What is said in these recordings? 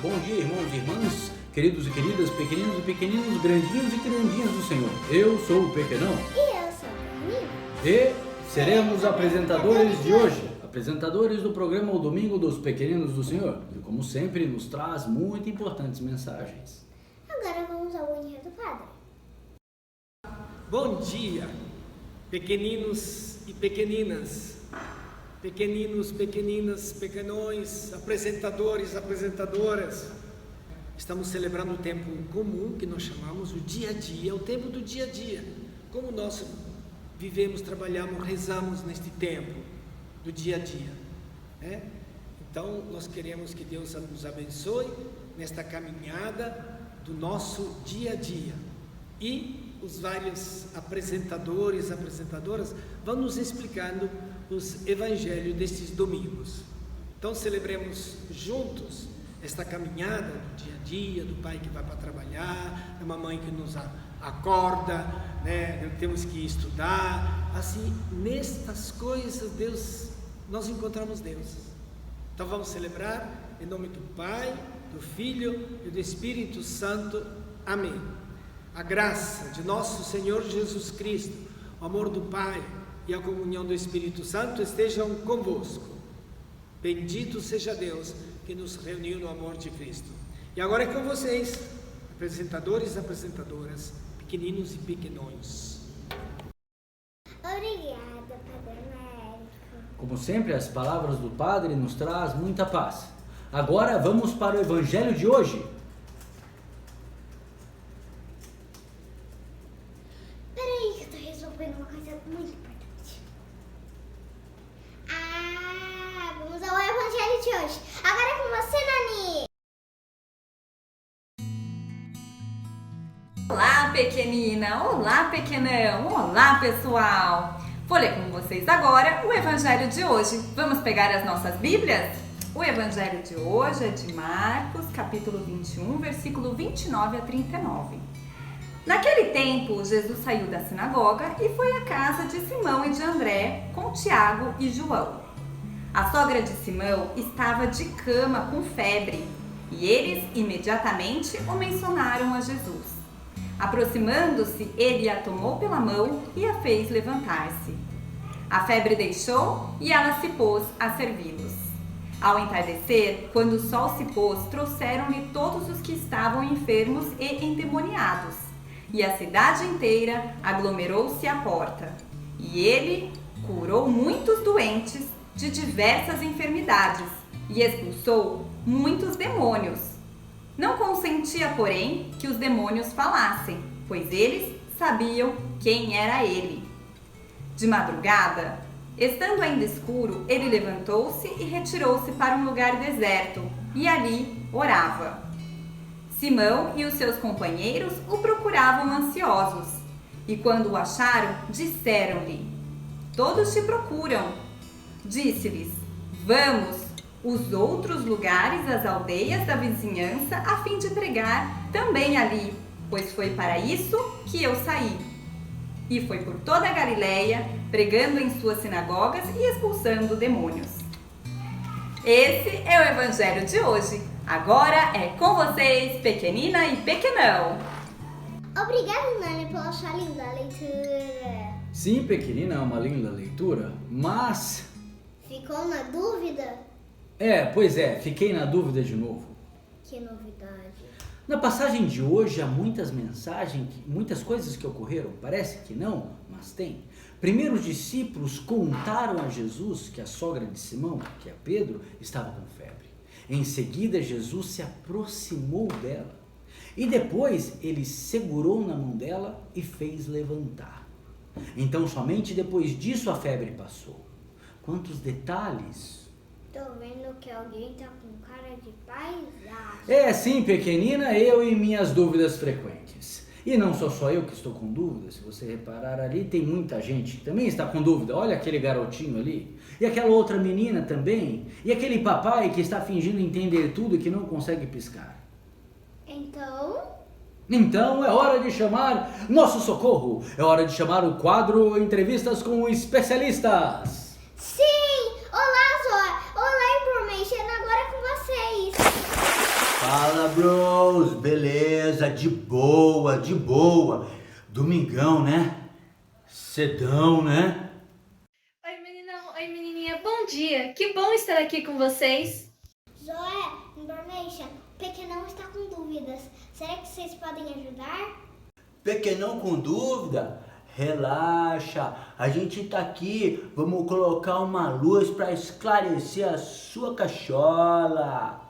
Bom dia, irmãos e irmãs, queridos e queridas, pequeninos, grandinhos e grandinhas do Senhor. Eu sou o Pequenão. E eu sou o Pequenino. E seremos apresentadores de hoje. Apresentadores do programa O Domingo dos Pequeninos do Senhor, que como sempre nos traz muito importantes mensagens. Agora vamos ao enredo do Padre. Bom dia, pequeninos e pequeninas, pequeninos, pequeninas, pequenões, apresentadores, apresentadoras. Estamos celebrando um tempo comum que nós chamamos o dia a dia, o tempo do dia a dia. Como nós vivemos, trabalhamos, rezamos neste tempo do dia a dia, né? Então, nós queremos que Deus nos abençoe nesta caminhada do nosso dia a dia. E os vários apresentadores, apresentadoras vão nos explicando os evangelhos destes domingos. Então celebremos juntos esta caminhada do dia a dia, do pai que vai para trabalhar, da mamãe que nos acorda, né? Temos que estudar. Assim, nestas coisas nós encontramos Deus. Então vamos celebrar em nome do Pai, do Filho e do Espírito Santo. Amém. A graça de nosso Senhor Jesus Cristo, o amor do Pai e a comunhão do Espírito Santo estejam convosco. Bendito seja Deus que nos reuniu no amor de Cristo. E agora é com vocês, apresentadores e apresentadoras, pequeninos e pequenões. Obrigada, Padre Américo. Como sempre, as palavras do Padre nos traz muita paz. Agora vamos para o evangelho de hoje. Peraí que eu tô resolvendo uma coisa muito importante. Vamos ao evangelho de hoje. Agora é com você, Nani. Olá, pequenina! Olá, pequenão! Olá, pessoal! Vou ler com vocês agora o evangelho de hoje. Vamos pegar as nossas Bíblias? O evangelho de hoje é de Marcos, capítulo 21, versículo 29 a 39. Naquele tempo, Jesus saiu da sinagoga e foi à casa de Simão e de André, com Tiago e João. A sogra de Simão estava de cama com febre, e eles imediatamente o mencionaram a Jesus. Aproximando-se, ele a tomou pela mão e a fez levantar-se. A febre deixou e ela se pôs a servi-los. Ao entardecer, quando o sol se pôs, trouxeram-lhe todos os que estavam enfermos e endemoniados, e a cidade inteira aglomerou-se à porta. E ele curou muitos doentes de diversas enfermidades e expulsou muitos demônios. Não consentia, porém, que os demônios falassem, pois eles sabiam quem era ele. De madrugada, estando ainda escuro, ele levantou-se e retirou-se para um lugar deserto, e ali orava. Simão e os seus companheiros o procuravam ansiosos, e quando o acharam, disseram-lhe: "Todos te procuram." Disse-lhes: "Vamos os outros lugares, as aldeias da vizinhança, a fim de pregar também ali, pois foi para isso que eu saí." E foi por toda a Galileia, pregando em suas sinagogas e expulsando demônios. Esse é o evangelho de hoje. Agora é com vocês, pequenina e pequenão. Obrigada, Nani, pela sua linda leitura. Sim, pequenina, é uma linda leitura, mas... Ficou na dúvida? Pois é, fiquei na dúvida de novo. Que novidade. Na passagem de hoje há muitas mensagens, muitas coisas que ocorreram. Parece que não, mas tem. Primeiro os discípulos contaram a Jesus que a sogra de Simão, que é Pedro, estava com febre. Em seguida, Jesus se aproximou dela. E depois ele segurou na mão dela e fez levantar. Então, somente depois disso a febre passou. Quantos detalhes! Tô vendo que alguém tá com cara de paisagem. Sim, pequenina, eu e minhas dúvidas frequentes. E não sou só eu que estou com dúvidas, se você reparar ali, tem muita gente que também está com dúvida. Olha aquele garotinho ali, e aquela outra menina também, e aquele papai que está fingindo entender tudo e que não consegue piscar. Então é hora de chamar nosso socorro, é hora de chamar o quadro Entrevistas com Especialistas. Sim! Olá, Zóia! Olá, Information! Agora é com vocês! bros, beleza, de boa, de boa. Domingão, né? Cedão, né? Oi, meninão, oi, menininha, bom dia. Que bom estar aqui com vocês. Zoé, Information, o Pequenão está com dúvidas. Será que vocês podem ajudar? Pequenão com dúvida? Relaxa, a gente tá aqui, vamos colocar uma luz para esclarecer a sua cachola.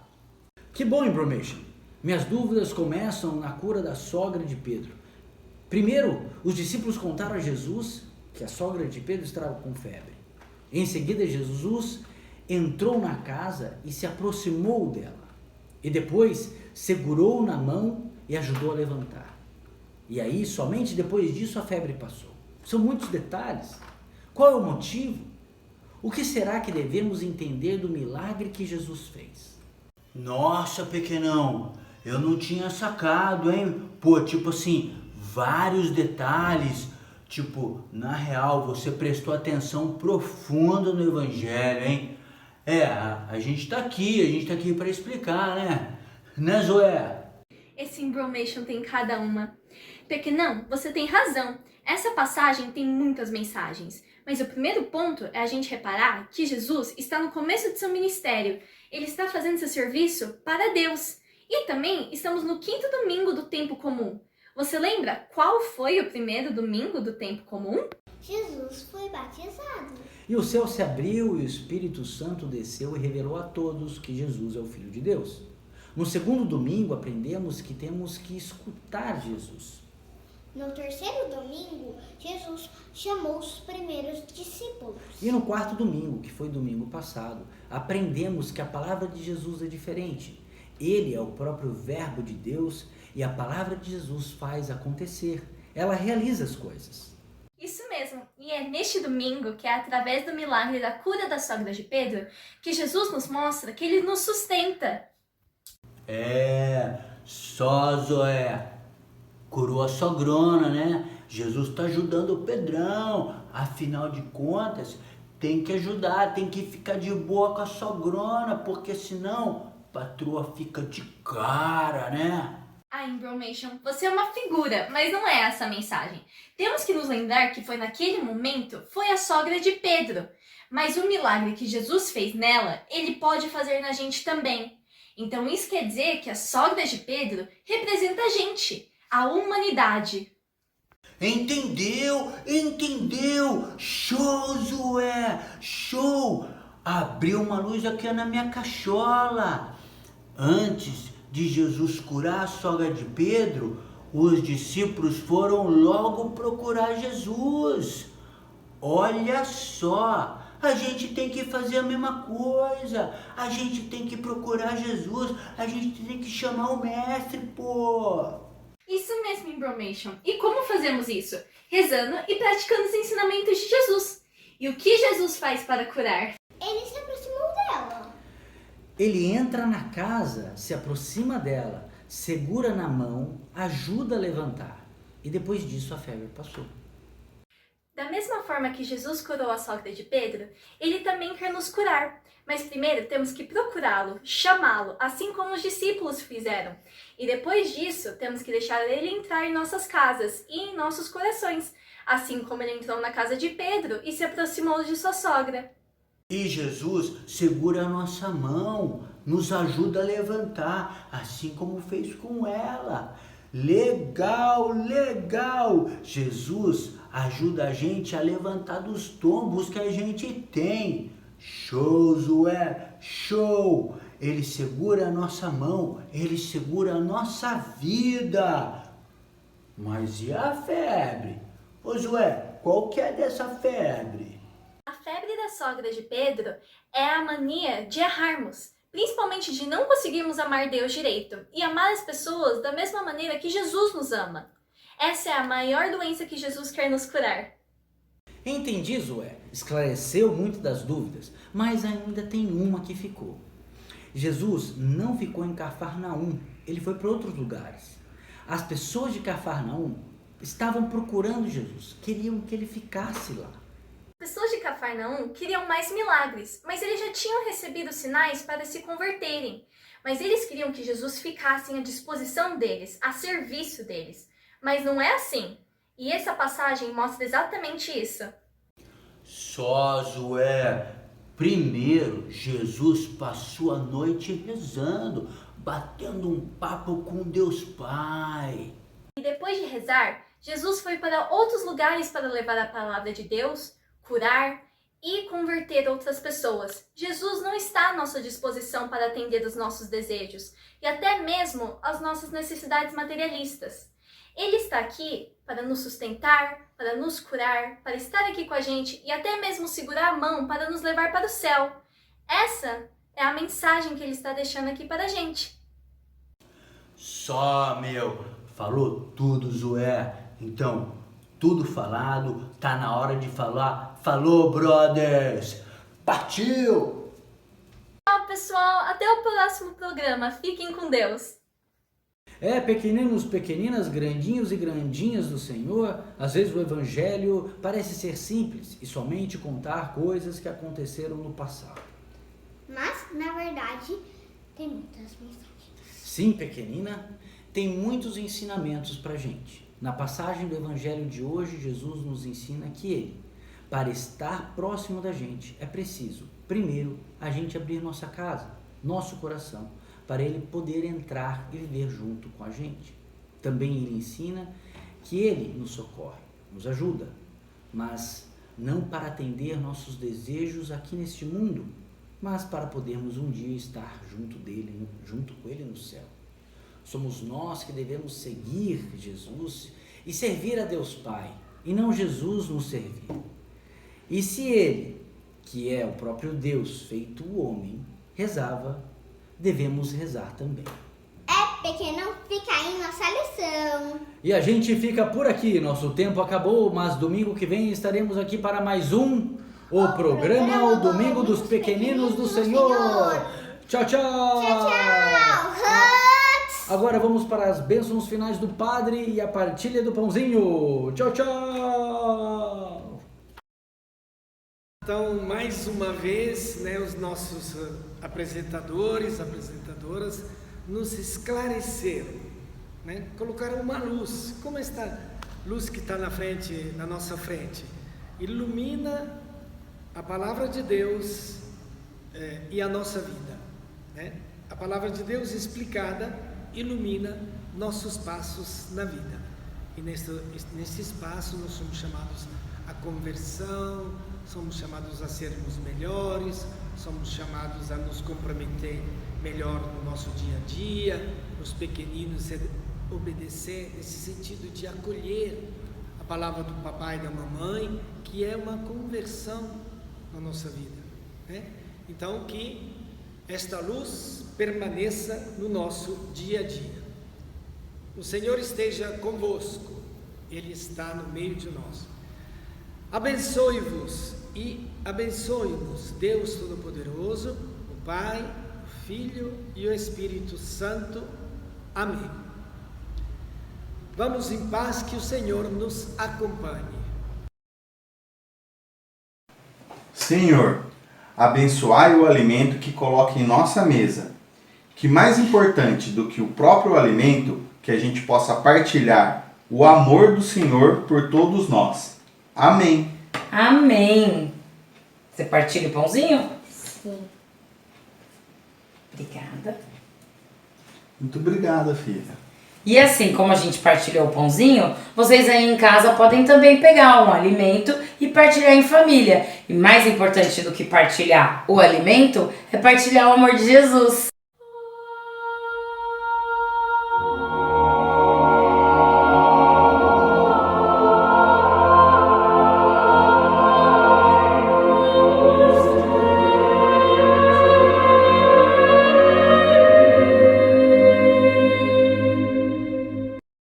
Que bom, Information. Minhas dúvidas começam na cura da sogra de Pedro. Primeiro, os discípulos contaram a Jesus que a sogra de Pedro estava com febre. Em seguida, Jesus entrou na casa e se aproximou dela. E depois, segurou na mão e ajudou a levantar. E aí, somente depois disso, a febre passou. São muitos detalhes. Qual é o motivo? O que será que devemos entender do milagre que Jesus fez? Nossa, Pequenão, eu não tinha sacado, hein? Pô, tipo assim, vários detalhes. Tipo, na real, você prestou atenção profunda no Evangelho, hein? A gente tá aqui para explicar, né? Né, Zoé? Esse Information tem cada uma. Pequenão, você tem razão. Essa passagem tem muitas mensagens. Mas o primeiro ponto é a gente reparar que Jesus está no começo de seu ministério. Ele está fazendo seu serviço para Deus. E também estamos no 5º domingo do tempo comum. Você lembra qual foi o primeiro domingo do tempo comum? Jesus foi batizado. E o céu se abriu e o Espírito Santo desceu e revelou a todos que Jesus é o Filho de Deus. No segundo domingo, aprendemos que temos que escutar Jesus. No 3º domingo, Jesus chamou os primeiros discípulos. E no 4º domingo, que foi domingo passado, aprendemos que a palavra de Jesus é diferente. Ele é o próprio Verbo de Deus e a palavra de Jesus faz acontecer. Ela realiza as coisas. Isso mesmo. E é neste domingo, que é através do milagre da cura da sogra de Pedro, que Jesus nos mostra que ele nos sustenta. Só Zoé. Curou a sogrona, né? Jesus tá ajudando o Pedrão. Afinal de contas, tem que ajudar, tem que ficar de boa com a sogrona, porque senão a patroa fica de cara, né? Information, você é uma figura, mas não é essa a mensagem. Temos que nos lembrar que foi naquele momento, foi a sogra de Pedro. Mas o milagre que Jesus fez nela, ele pode fazer na gente também. Então isso quer dizer que a sogra de Pedro representa a gente, a humanidade. Entendeu? Show, Zoé! Show! Abriu uma luz aqui na minha cachola. Antes de Jesus curar a sogra de Pedro, os discípulos foram logo procurar Jesus. Olha só, a gente tem que fazer a mesma coisa. A gente tem que procurar Jesus. A gente tem que chamar o mestre, pô. Isso mesmo, Information. E como fazemos isso? Rezando e praticando os ensinamentos de Jesus. E o que Jesus faz para curar? Ele se aproximou dela. Ele entra na casa, se aproxima dela, segura na mão, ajuda a levantar. E depois disso a febre passou. Da mesma forma que Jesus curou a sogra de Pedro, ele também quer nos curar. Mas primeiro temos que procurá-lo, chamá-lo, assim como os discípulos fizeram. E depois disso, temos que deixar ele entrar em nossas casas e em nossos corações, assim como ele entrou na casa de Pedro e se aproximou de sua sogra. E Jesus segura a nossa mão, nos ajuda a levantar, assim como fez com ela. Legal! Jesus ajuda a gente a levantar dos tombos que a gente tem. Show, Zoé! Show! Ele segura a nossa mão, ele segura a nossa vida. Mas e a febre? Ô Zoé, qual que é dessa febre? A febre da sogra de Pedro é a mania de errarmos, principalmente de não conseguirmos amar Deus direito e amar as pessoas da mesma maneira que Jesus nos ama. Essa é a maior doença que Jesus quer nos curar. Entendi, Zoé. Esclareceu muito das dúvidas, mas ainda tem uma que ficou. Jesus não ficou em Cafarnaum, ele foi para outros lugares. As pessoas de Cafarnaum estavam procurando Jesus, queriam que ele ficasse lá. Pessoas de Cafarnaum queriam mais milagres, mas eles já tinham recebido sinais para se converterem. Mas eles queriam que Jesus ficasse à disposição deles, a serviço deles. Mas não é assim. E essa passagem mostra exatamente isso. Só, Zoé. Primeiro, Jesus passou a noite rezando, batendo um papo com Deus Pai. E depois de rezar, Jesus foi para outros lugares para levar a palavra de Deus, curar e converter outras pessoas. Jesus não está à nossa disposição para atender os nossos desejos e até mesmo as nossas necessidades materialistas. Ele está aqui para nos sustentar, para nos curar, para estar aqui com a gente e até mesmo segurar a mão para nos levar para o céu. Essa é a mensagem que ele está deixando aqui para a gente. Só, meu, falou tudo, Zoé. Então, tudo falado, tá na hora de falar. Falou, brothers! Partiu! Tchau, pessoal. Até o próximo programa. Fiquem com Deus. Pequeninos, pequeninas, grandinhos e grandinhas do Senhor, às vezes o Evangelho parece ser simples e somente contar coisas que aconteceram no passado. Mas, na verdade, tem muitas mensagens. Sim, pequenina, tem muitos ensinamentos pra gente. Na passagem do Evangelho de hoje, Jesus nos ensina que Ele, para estar próximo da gente, é preciso, primeiro, a gente abrir nossa casa, nosso coração, para Ele poder entrar e viver junto com a gente. Também Ele ensina que Ele nos socorre, nos ajuda, mas não para atender nossos desejos aqui neste mundo, mas para podermos um dia estar junto dele, junto com Ele no céu. Somos nós que devemos seguir Jesus e servir a Deus Pai, e não Jesus nos servir. E se Ele, que é o próprio Deus feito homem, rezava, devemos rezar também. Pequenão, fica aí nossa lição. E a gente fica por aqui, nosso tempo acabou, mas domingo que vem estaremos aqui para mais o programa O Domingo dos Pequeninos do Senhor. Tchau, tchau! Tchau, tchau! Hugs! Agora vamos para as bênçãos finais do Padre e a partilha do pãozinho. Tchau, tchau! Então, mais uma vez, os nossos apresentadoras nos esclareceram, colocaram uma luz, como esta luz que está na nossa frente, ilumina a palavra de Deus e a nossa vida, A palavra de Deus explicada ilumina nossos passos na vida, e nesse espaço nós somos chamados à conversão, somos chamados a sermos melhores, somos chamados a nos comprometer melhor no nosso dia a dia, os pequeninos obedecer nesse sentido de acolher a palavra do papai e da mamãe, que é uma conversão na nossa vida, Então, que esta luz permaneça no nosso dia a dia. O Senhor esteja convosco, Ele está no meio de nós. Abençoe-vos e abençoe-nos Deus Todo-Poderoso, o Pai, o Filho e o Espírito Santo. Amém. Vamos em paz, que o Senhor nos acompanhe. Senhor, abençoai o alimento que coloque em nossa mesa, que mais importante do que o próprio alimento, que a gente possa partilhar o amor do Senhor por todos nós. Amém. Amém. Você partilha o pãozinho? Sim. Obrigada. Muito obrigada, filha. E assim como a gente partilhou o pãozinho, vocês aí em casa podem também pegar um alimento e partilhar em família. E mais importante do que partilhar o alimento é partilhar o amor de Jesus.